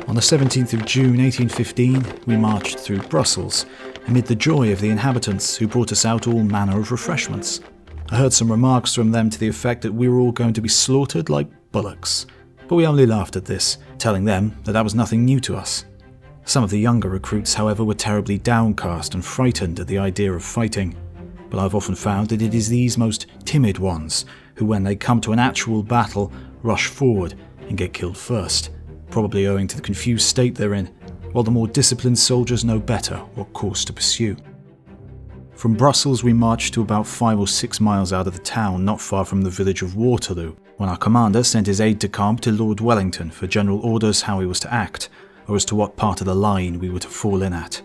On the 17th of June 1815, we marched through Brussels, amid the joy of the inhabitants who brought us out all manner of refreshments. I heard some remarks from them to the effect that we were all going to be slaughtered like bullocks, but we only laughed at this, telling them that was nothing new to us. Some of the younger recruits, however, were terribly downcast and frightened at the idea of fighting, but I've often found that it is these most timid ones who, when they come to an actual battle, rush forward and get killed first, probably owing to the confused state they're in, while the more disciplined soldiers know better what course to pursue. From Brussels we marched to about 5 or 6 miles out of the town, not far from the village of Waterloo, when our commander sent his aide-de-camp to Lord Wellington for general orders how he was to act, or as to what part of the line we were to fall in at.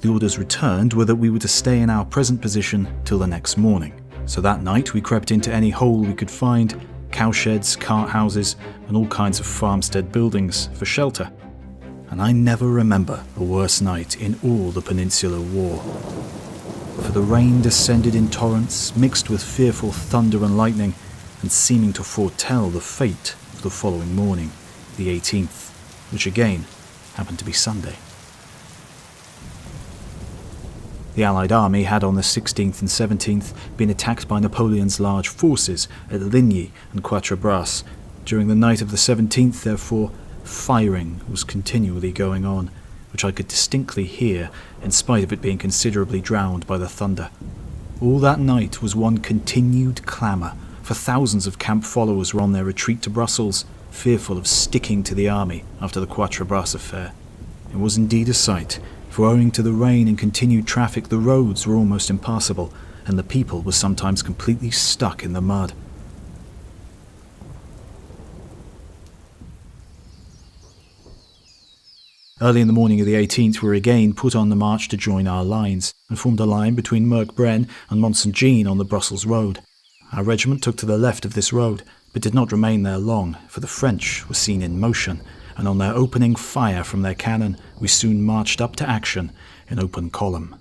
The orders returned were that we were to stay in our present position till the next morning, so that night we crept into any hole we could find, cowsheds, cart houses, and all kinds of farmstead buildings for shelter. And I never remember a worse night in all the Peninsular War. For the rain descended in torrents, mixed with fearful thunder and lightning, and seeming to foretell the fate of the following morning, the 18th, which again happened to be Sunday. The Allied army had on the 16th and 17th been attacked by Napoleon's large forces at Ligny and Quatre Bras. During the night of the 17th, therefore, firing was continually going on, which I could distinctly hear, in spite of it being considerably drowned by the thunder. All that night was one continued clamour, for thousands of camp followers were on their retreat to Brussels, fearful of sticking to the army after the Quatre Bras affair. It was indeed a sight, for owing to the rain and continued traffic the roads were almost impassable, and the people were sometimes completely stuck in the mud. Early in the morning of the 18th we were again put on the march to join our lines, and formed a line between Merc-Bren and Mont-Saint-Jean on the Brussels road. Our regiment took to the left of this road, but did not remain there long, for the French were seen in motion, and on their opening fire from their cannon we soon marched up to action in open column.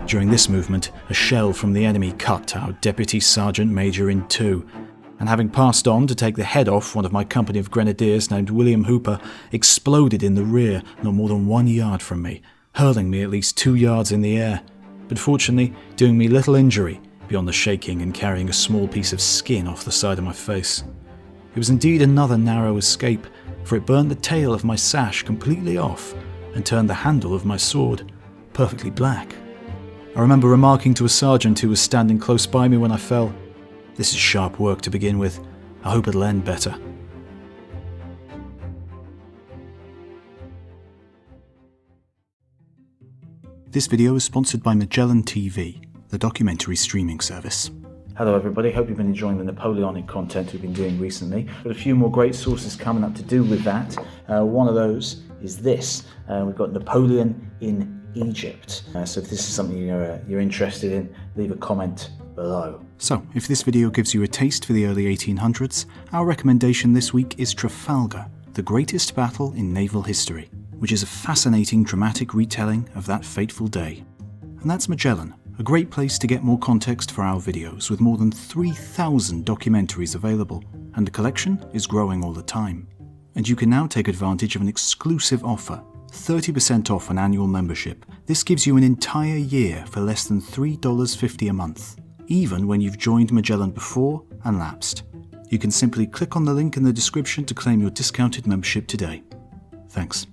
During this movement, a shell from the enemy cut our deputy sergeant major in two, and having passed on to take the head off one of my company of grenadiers named William Hooper, exploded in the rear not more than 1 yard from me, hurling me at least 2 yards in the air, but fortunately doing me little injury beyond the shaking and carrying a small piece of skin off the side of my face. It was indeed another narrow escape, for it burned the tail of my sash completely off and turned the handle of my sword perfectly black. I remember remarking to a sergeant who was standing close by me when I fell, "This is sharp work to begin with. I hope it'll end better." This video is sponsored by Magellan TV, the documentary streaming service. Hello everybody, hope you've been enjoying the Napoleonic content we've been doing recently. Got a few more great sources coming up to do with that. One of those is this. We've got Napoleon in Egypt. So if this is something you're interested in, leave a comment below. So, if this video gives you a taste for the early 1800s, our recommendation this week is Trafalgar, the greatest battle in naval history, which is a fascinating dramatic retelling of that fateful day. And that's Magellan, a great place to get more context for our videos, with more than 3,000 documentaries available, and the collection is growing all the time. And you can now take advantage of an exclusive offer, 30% off an annual membership. This gives you an entire year for less than $3.50 a month, even when you've joined Magellan before and lapsed. You can simply click on the link in the description to claim your discounted membership today. Thanks.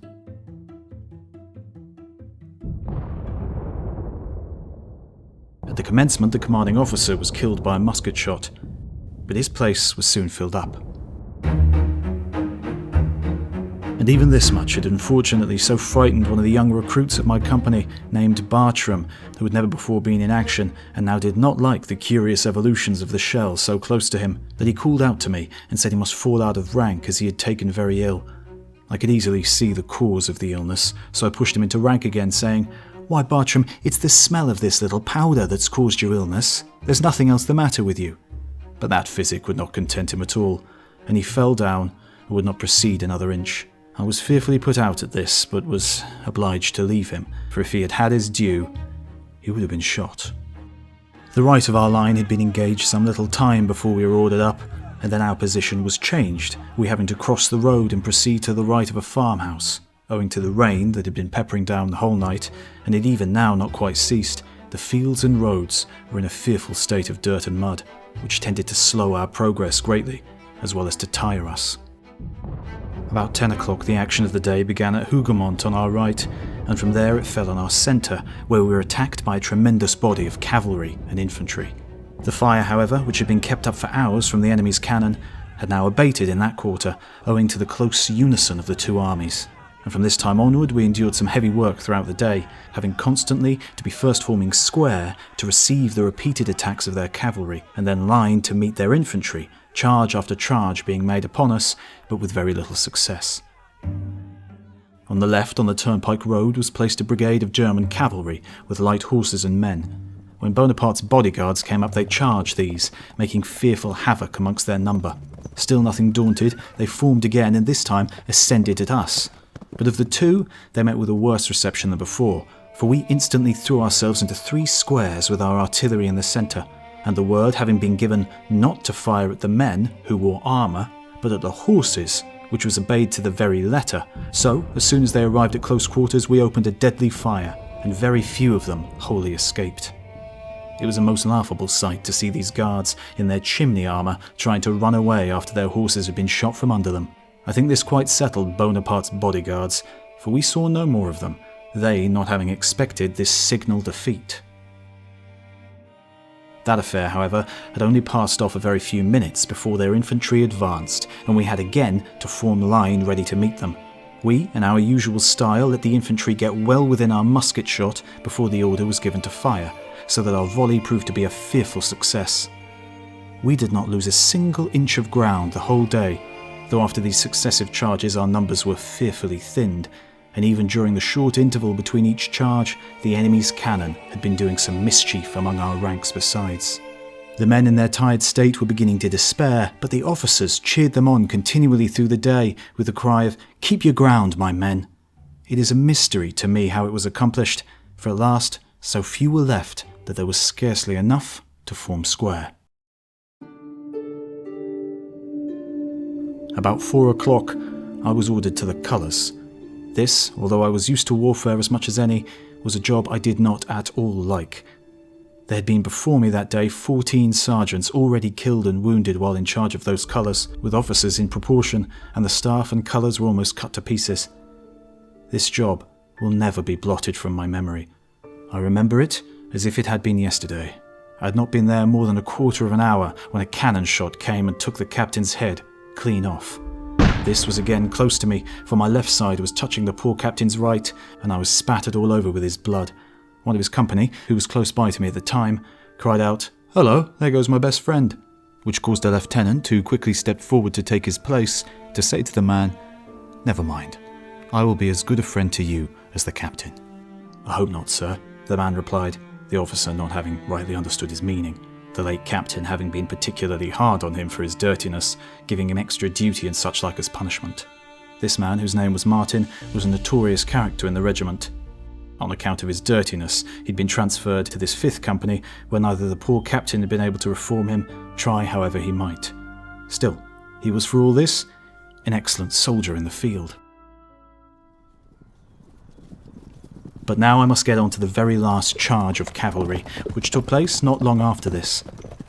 At the commencement, the commanding officer was killed by a musket shot, but his place was soon filled up. And even this much had unfortunately so frightened one of the young recruits of my company, named Bartram, who had never before been in action and now did not like the curious evolutions of the shell so close to him, that he called out to me and said he must fall out of rank as he had taken very ill. I could easily see the cause of the illness, so I pushed him into rank again, saying, "Why, Bartram, it's the smell of this little powder that's caused your illness. There's nothing else the matter with you." But that physic would not content him at all, and he fell down and would not proceed another inch. I was fearfully put out at this, but was obliged to leave him, for if he had had his due, he would have been shot. The right of our line had been engaged some little time before we were ordered up, and then our position was changed, we having to cross the road and proceed to the right of a farmhouse. Owing to the rain that had been peppering down the whole night, and had even now not quite ceased, the fields and roads were in a fearful state of dirt and mud, which tended to slow our progress greatly, as well as to tire us. About 10 o'clock the action of the day began at Hougoumont on our right, and from there it fell on our centre, where we were attacked by a tremendous body of cavalry and infantry. The fire, however, which had been kept up for hours from the enemy's cannon, had now abated in that quarter, owing to the close unison of the two armies. And from this time onward we endured some heavy work throughout the day, having constantly to be first forming square to receive the repeated attacks of their cavalry, and then line to meet their infantry, charge after charge being made upon us, but with very little success. On the left, on the turnpike road, was placed a brigade of German cavalry with light horses and men. When Bonaparte's bodyguards came up, they charged these, making fearful havoc amongst their number. Still nothing daunted, they formed again, and this time ascended at us. But of the two, they met with a worse reception than before, for we instantly threw ourselves into 3 squares with our artillery in the centre, and the word having been given not to fire at the men who wore armour, but at the horses, which was obeyed to the very letter. So, as soon as they arrived at close quarters, we opened a deadly fire, and very few of them wholly escaped. It was a most laughable sight to see these guards in their chimney armour trying to run away after their horses had been shot from under them. I think this quite settled Bonaparte's bodyguards, for we saw no more of them, they not having expected this signal defeat. That affair, however, had only passed off a very few minutes before their infantry advanced, and we had again to form line ready to meet them. We, in our usual style, let the infantry get well within our musket shot before the order was given to fire, so that our volley proved to be a fearful success. We did not lose a single inch of ground the whole day, though after these successive charges our numbers were fearfully thinned, and even during the short interval between each charge, the enemy's cannon had been doing some mischief among our ranks besides. The men in their tired state were beginning to despair, but the officers cheered them on continually through the day with the cry of, "Keep your ground, my men." It is a mystery to me how it was accomplished, for at last so few were left that there was scarcely enough to form square. About 4 o'clock, I was ordered to the colours. This, although I was used to warfare as much as any, was a job I did not at all like. There had been before me that day 14 sergeants already killed and wounded while in charge of those colours, with officers in proportion, and the staff and colours were almost cut to pieces. This job will never be blotted from my memory. I remember it as if it had been yesterday. I had not been there more than a quarter of an hour when a cannon shot came and took the captain's head clean off. This was again close to me, for my left side was touching the poor captain's right, and I was spattered all over with his blood. One of his company, who was close by to me at the time, cried out, "Hello, there goes my best friend," which caused a lieutenant, who quickly stepped forward to take his place, to say to the man, "Never mind, I will be as good a friend to you as the captain." "I hope not, sir," the man replied, the officer not having rightly understood his meaning, the late captain having been particularly hard on him for his dirtiness, giving him extra duty and such like as punishment. This man, whose name was Martin, was a notorious character in the regiment. On account of his dirtiness, he'd been transferred to this 5th company, where neither the poor captain had been able to reform him, try however he might. Still, he was for all this an excellent soldier in the field. But now I must get on to the very last charge of cavalry, which took place not long after this.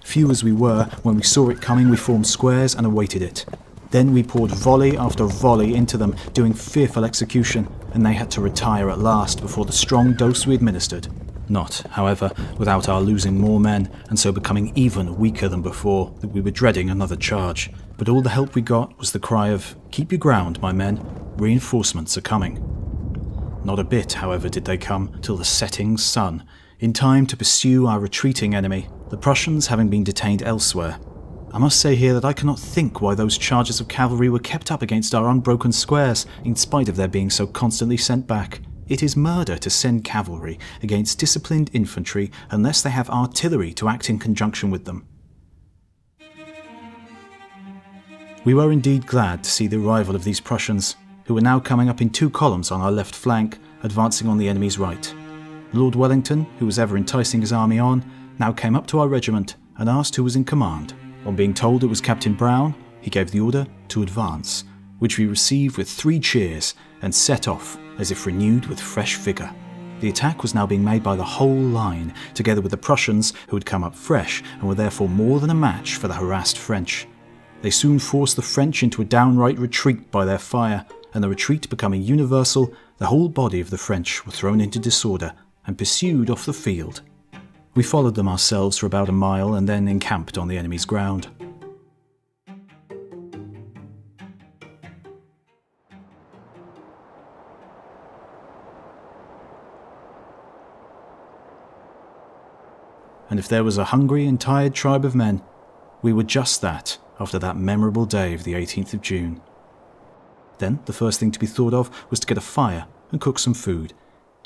Few as we were, when we saw it coming we formed squares and awaited it. Then we poured volley after volley into them, doing fearful execution, and they had to retire at last before the strong dose we administered. Not, however, without our losing more men, and so becoming even weaker than before, that we were dreading another charge. But all the help we got was the cry of, "Keep your ground, my men, reinforcements are coming." Not a bit, however, did they come till the setting sun, in time to pursue our retreating enemy, the Prussians having been detained elsewhere. I must say here that I cannot think why those charges of cavalry were kept up against our unbroken squares, in spite of their being so constantly sent back. It is murder to send cavalry against disciplined infantry unless they have artillery to act in conjunction with them. We were indeed glad to see the arrival of these Prussians, who were now coming up in 2 columns on our left flank, advancing on the enemy's right. Lord Wellington, who was ever enticing his army on, now came up to our regiment and asked who was in command. On being told it was Captain Brown, he gave the order to advance, which we received with 3 cheers and set off as if renewed with fresh vigour. The attack was now being made by the whole line, together with the Prussians who had come up fresh and were therefore more than a match for the harassed French. They soon forced the French into a downright retreat by their fire, and the retreat becoming universal, the whole body of the French were thrown into disorder and pursued off the field. We followed them ourselves for about a mile and then encamped on the enemy's ground. And if there was a hungry and tired tribe of men, we were just that after that memorable day of the 18th of June. Then the first thing to be thought of was to get a fire and cook some food,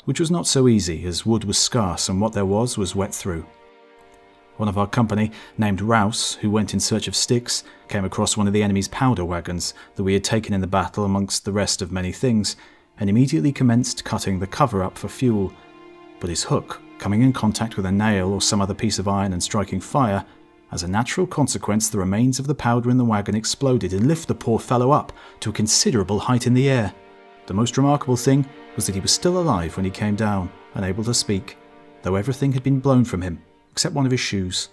which was not so easy as wood was scarce and what there was wet through. One of our company, named Rouse, who went in search of sticks, came across one of the enemy's powder wagons that we had taken in the battle amongst the rest of many things, and immediately commenced cutting the cover up for fuel. But his hook, coming in contact with a nail or some other piece of iron and striking fire, as a natural consequence the remains of the powder in the wagon exploded and lifted the poor fellow up to a considerable height in the air. The most remarkable thing was that he was still alive when he came down and able to speak, though everything had been blown from him except one of his shoes.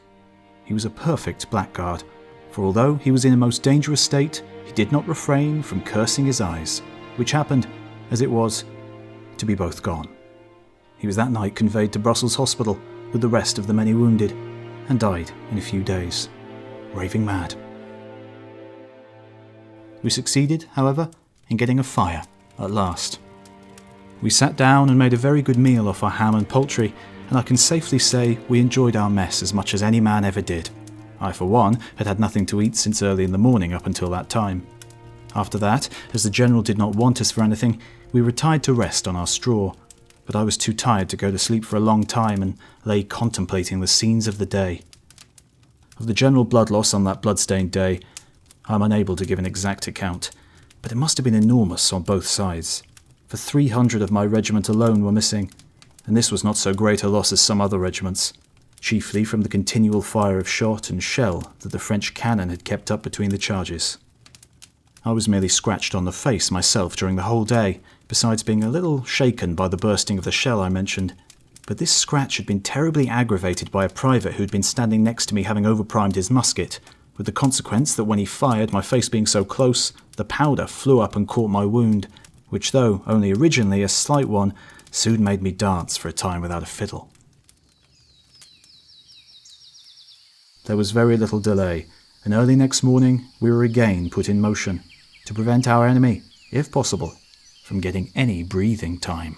He was a perfect blackguard, for although he was in a most dangerous state, he did not refrain from cursing his eyes, which happened, as it was, to be both gone. He was that night conveyed to Brussels Hospital with the rest of the many wounded, and died in a few days, raving mad. We succeeded, however, in getting a fire at last. We sat down and made a very good meal off our ham and poultry, and I can safely say we enjoyed our mess as much as any man ever did. I, for one, had had nothing to eat since early in the morning up until that time. After that, as the General did not want us for anything, we retired to rest on our straw, but I was too tired to go to sleep for a long time and lay contemplating the scenes of the day. Of the general blood loss on that blood-stained day, I am unable to give an exact account, but it must have been enormous on both sides, for 300 of my regiment alone were missing, and this was not so great a loss as some other regiments, chiefly from the continual fire of shot and shell that the French cannon had kept up between the charges. I was merely scratched on the face myself during the whole day, besides being a little shaken by the bursting of the shell I mentioned, but this scratch had been terribly aggravated by a private who had been standing next to me having overprimed his musket, with the consequence that when he fired, my face being so close, the powder flew up and caught my wound, which, though only originally a slight one, soon made me dance for a time without a fiddle. There was very little delay, and early next morning we were again put in motion, to prevent our enemy, if possible, from getting any breathing time.